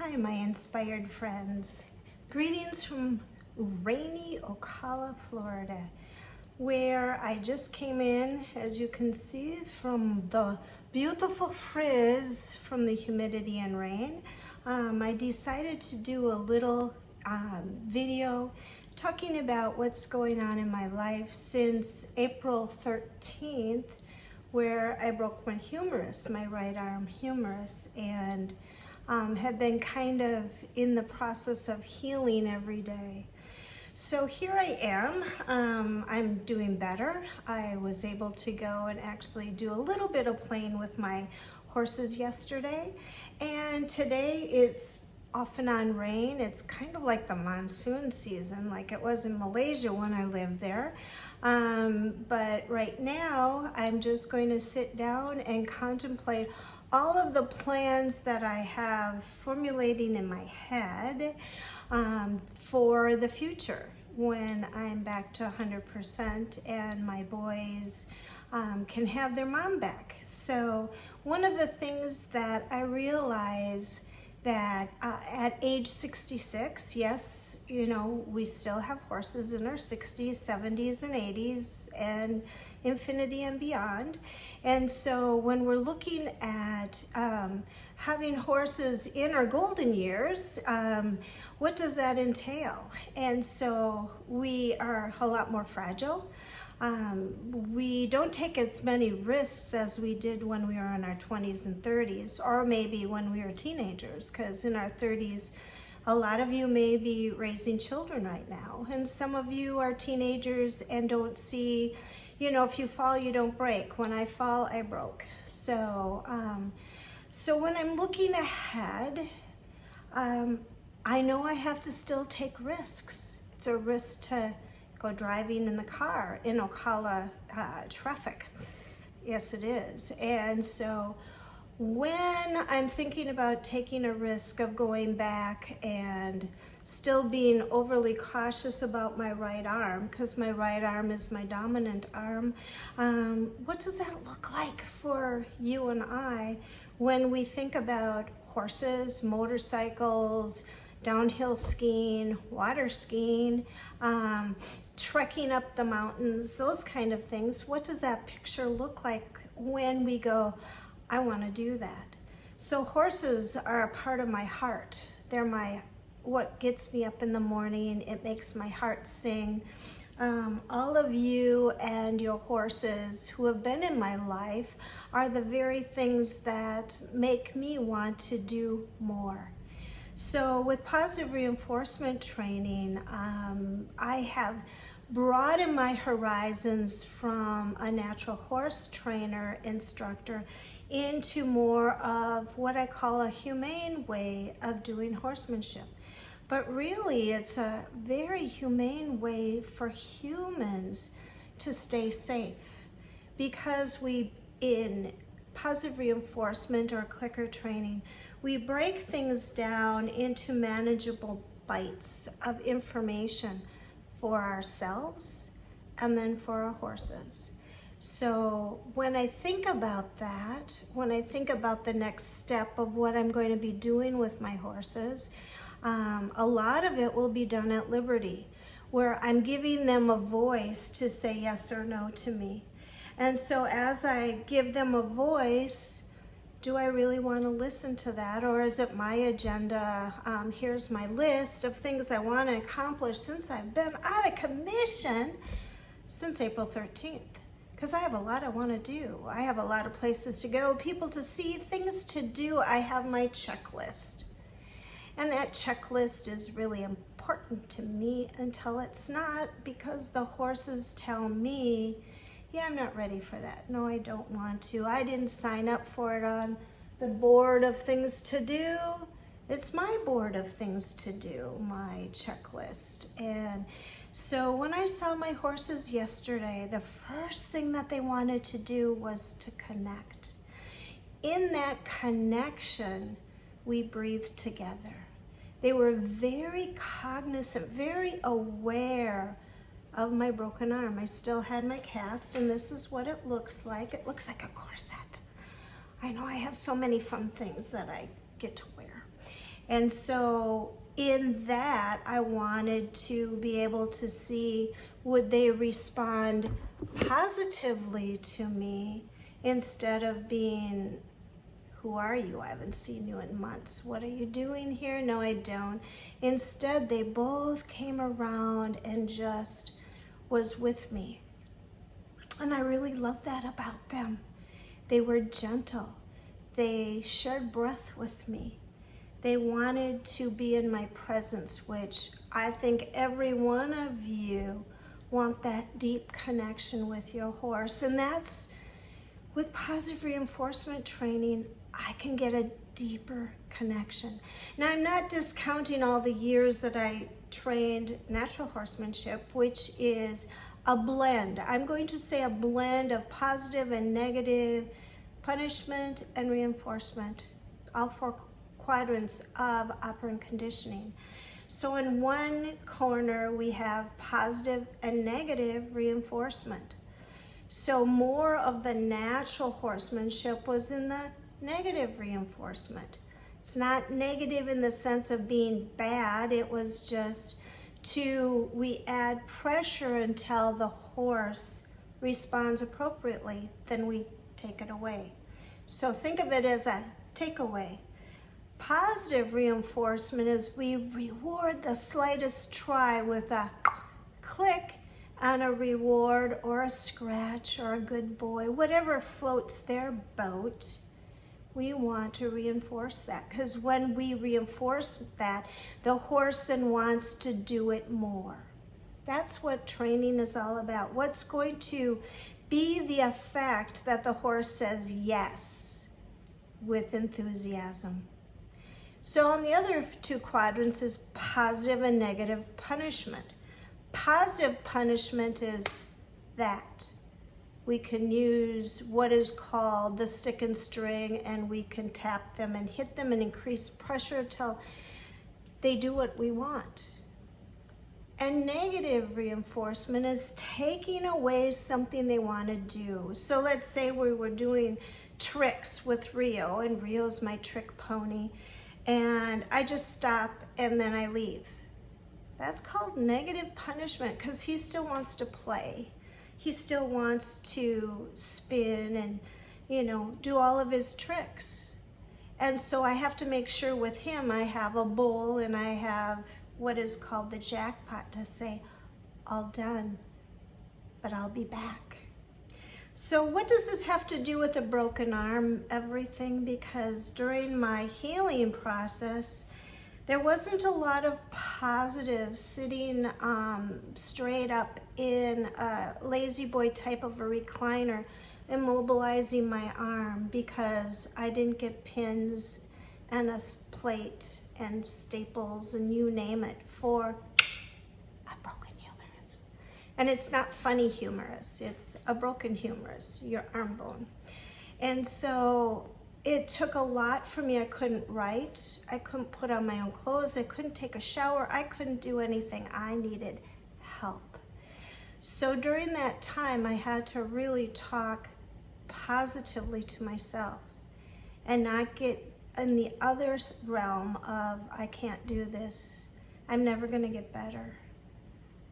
Hi, my inspired friends. Greetings from rainy Ocala, Florida, where I just came in, as you can see, from the beautiful frizz from the humidity and rain. I decided to do a little video talking about what's going on in my life since April 13th, where I broke my humerus, my right arm humerus, and have been kind of in the process of healing every day. So here I am. I'm doing better. I was able to go and actually do a little bit of playing with my horses yesterday, and today it's off and on rain. It's kind of like the monsoon season, like it was in Malaysia when I lived there. But right now I'm just going to sit down and contemplate all of the plans that I have formulating in my head for the future when I'm back to 100% and my boys can have their mom back. So one of the things that I realize that at age 66, yes, you know, we still have horses in our 60s, 70s, and 80s, and infinity and beyond. And so when we're looking at having horses in our golden years, what does that entail? And so we are a lot more fragile. We don't take as many risks as we did when we were in our 20s and 30s, or maybe when we were teenagers, because in our 30s, a lot of you may be raising children right now, and some of you are teenagers and don't see, you know, if you fall, you don't break. When I fall, I broke. So, so when I'm looking ahead, I know I have to still take risks. It's a risk to go driving in the car in Ocala traffic. Yes, it is. And so when I'm thinking about taking a risk of going back and still being overly cautious about my right arm, because my right arm is my dominant arm, what does that look like for you and I when we think about horses, motorcycles, downhill skiing, water skiing, trekking up the mountains, those kind of things? What does that picture look like when we go, I want to do that? So horses are a part of my heart. They're what gets me up in the morning. It makes my heart sing. All of you and your horses who have been in my life are the very things that make me want to do more. So with positive reinforcement training, I have broadened my horizons from a natural horse trainer instructor into more of what I call a humane way of doing horsemanship. But really, it's a very humane way for humans to stay safe, because in positive reinforcement or clicker training, we break things down into manageable bites of information for ourselves and then for our horses. So when I think about that, when I think about the next step of what I'm going to be doing with my horses, a lot of it will be done at liberty, where I'm giving them a voice to say yes or no to me. And so as I give them a voice, do I really want to listen to that? Or is it my agenda? Here's my list of things I want to accomplish since I've been out of commission since April 13th. Because I have a lot I want to do. I have a lot of places to go, people to see, things to do. I have my checklist. And that checklist is really important to me until it's not, because the horses tell me, yeah, I'm not ready for that. No, I don't want to. I didn't sign up for it on the board of things to do. It's my board of things to do, my checklist. And so when I saw my horses yesterday, the first thing that they wanted to do was to connect. In that connection, we breathed together. They were very cognizant, very aware of my broken arm. I still had my cast, and this is what it looks like. It looks like a corset. I know I have so many fun things that I get to wear. And so in that, I wanted to be able to see, would they respond positively to me instead of being, who are you? I haven't seen you in months. What are you doing here? No, I don't. Instead, they both came around and just was with me. And I really love that about them. They were gentle. They shared breath with me. They wanted to be in my presence, which I think every one of you want that deep connection with your horse. And that's, with positive reinforcement training, I can get a deeper connection. Now, I'm not discounting all the years that I trained natural horsemanship, which is a blend. I'm going to say a blend of positive and negative punishment and reinforcement, all four quadrants of operant conditioning. So in one corner, we have positive and negative reinforcement. So more of the natural horsemanship was in the negative reinforcement. It's not negative in the sense of being bad. It was just we add pressure until the horse responds appropriately, then we take it away. So think of it as a takeaway. Positive reinforcement is we reward the slightest try with a click and a reward or a scratch or a good boy, whatever floats their boat. We want to reinforce that, because when we reinforce that, the horse then wants to do it more. That's what training is all about. What's going to be the effect that the horse says yes with enthusiasm? So on the other two quadrants is positive and negative punishment. Positive punishment is that we can use what is called the stick and string, and we can tap them and hit them and increase pressure until they do what we want. And negative reinforcement is taking away something they want to do. So let's say we were doing tricks with Rio, and Rio's my trick pony, and I just stop and then I leave. That's called negative punishment, because he still wants to play. He still wants to spin and, do all of his tricks. And so I have to make sure with him I have a bowl and I have what is called the jackpot to say, all done, but I'll be back. So what does this have to do with a broken arm? Everything, because during my healing process, there wasn't a lot of positive sitting straight up in a lazy boy type of a recliner, immobilizing my arm, because I didn't get pins and a plate and staples and you name it for a broken humerus. And it's not funny humerus, it's a broken humerus, your arm bone. And so it took a lot for me. I couldn't write, I couldn't put on my own clothes, I couldn't take a shower, I couldn't do anything. I needed help. So during that time, I had to really talk positively to myself and not get in the other realm of, I can't do this, I'm never gonna get better.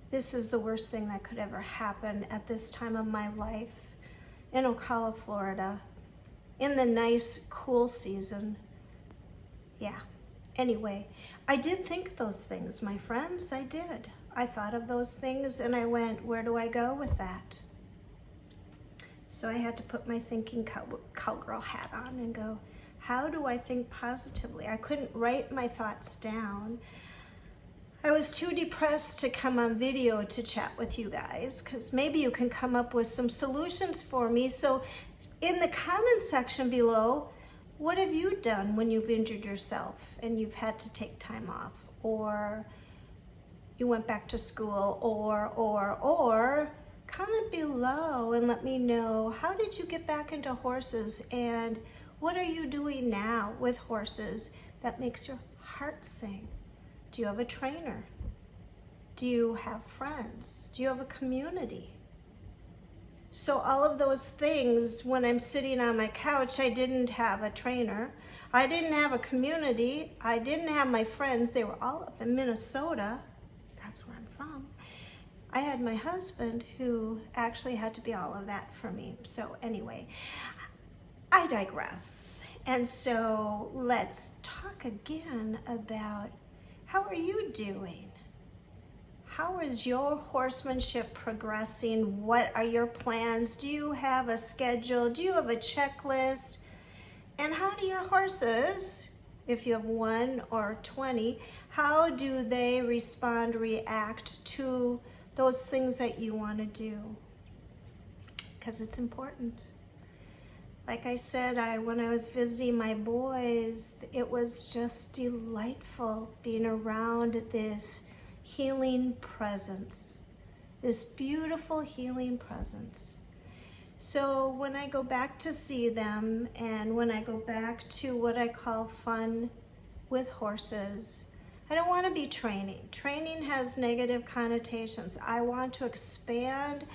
This is the worst thing that could ever happen at this time of my life in Ocala, Florida, in the nice, cool season. Yeah. Anyway, I did think those things, my friends, I did. I thought of those things and I went, where do I go with that? So I had to put my thinking cowgirl hat on and go, how do I think positively? I couldn't write my thoughts down. I was too depressed to come on video to chat with you guys, because maybe you can come up with some solutions for me. So in the comment section below, what have you done when you've injured yourself and you've had to take time off, or you went back to school, or comment below and let me know, how did you get back into horses, and what are you doing now with horses that makes your heart sing? Do you have a trainer? Do you have friends? Do you have a community? So all of those things, when I'm sitting on my couch, I didn't have a trainer. I didn't have a community. I didn't have my friends. They were all up in Minnesota. That's where I'm from. I had my husband who actually had to be all of that for me. So anyway, I digress. And so let's talk again about how are you doing? How is your horsemanship progressing? What are your plans? Do you have a schedule? Do you have a checklist? And how do your horses, if you have 1 or 20, how do they respond, react to those things that you want to do? Because it's important. Like I said, when I was visiting my boys, it was just delightful being around this healing presence, this beautiful healing presence. So when I go back to see them, and when I go back to what I call fun with horses, I don't want to be training. Training has negative connotations. I want to expand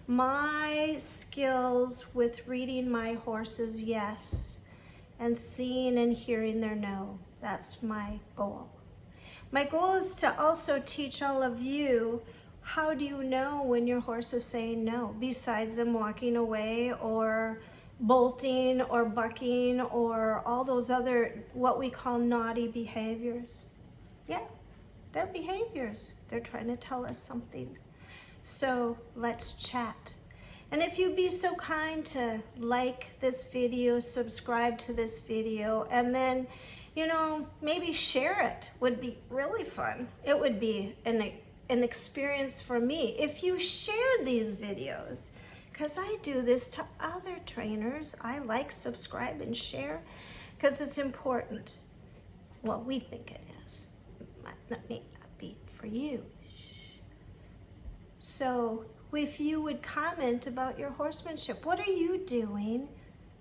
my skills with reading my horses yes, and seeing and hearing their no. That's my goal. My goal is to also teach all of you, how do you know when your horse is saying no, besides them walking away or bolting or bucking or all those other, what we call naughty behaviors. Yeah, they're behaviors. They're trying to tell us something. So let's chat. And if you'd be so kind to like this video, subscribe to this video, and then, maybe share it, would be really fun. It would be an experience for me if you share these videos, because I do this to other trainers. I like, subscribe, and share because it's important. Well, we think it is. May not be for you. So if you would comment about your horsemanship, what are you doing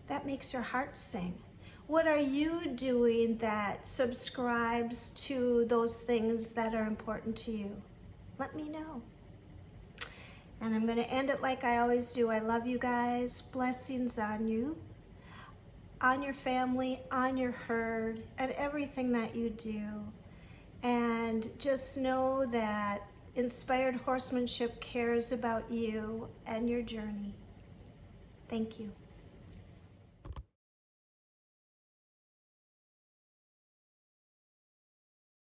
that makes your heart sing? What are you doing that subscribes to those things that are important to you? Let me know. And I'm going to end it like I always do. I love you guys. Blessings on you, on your family, on your herd, and everything that you do. And just know that Inspired Horsemanship cares about you and your journey. Thank you.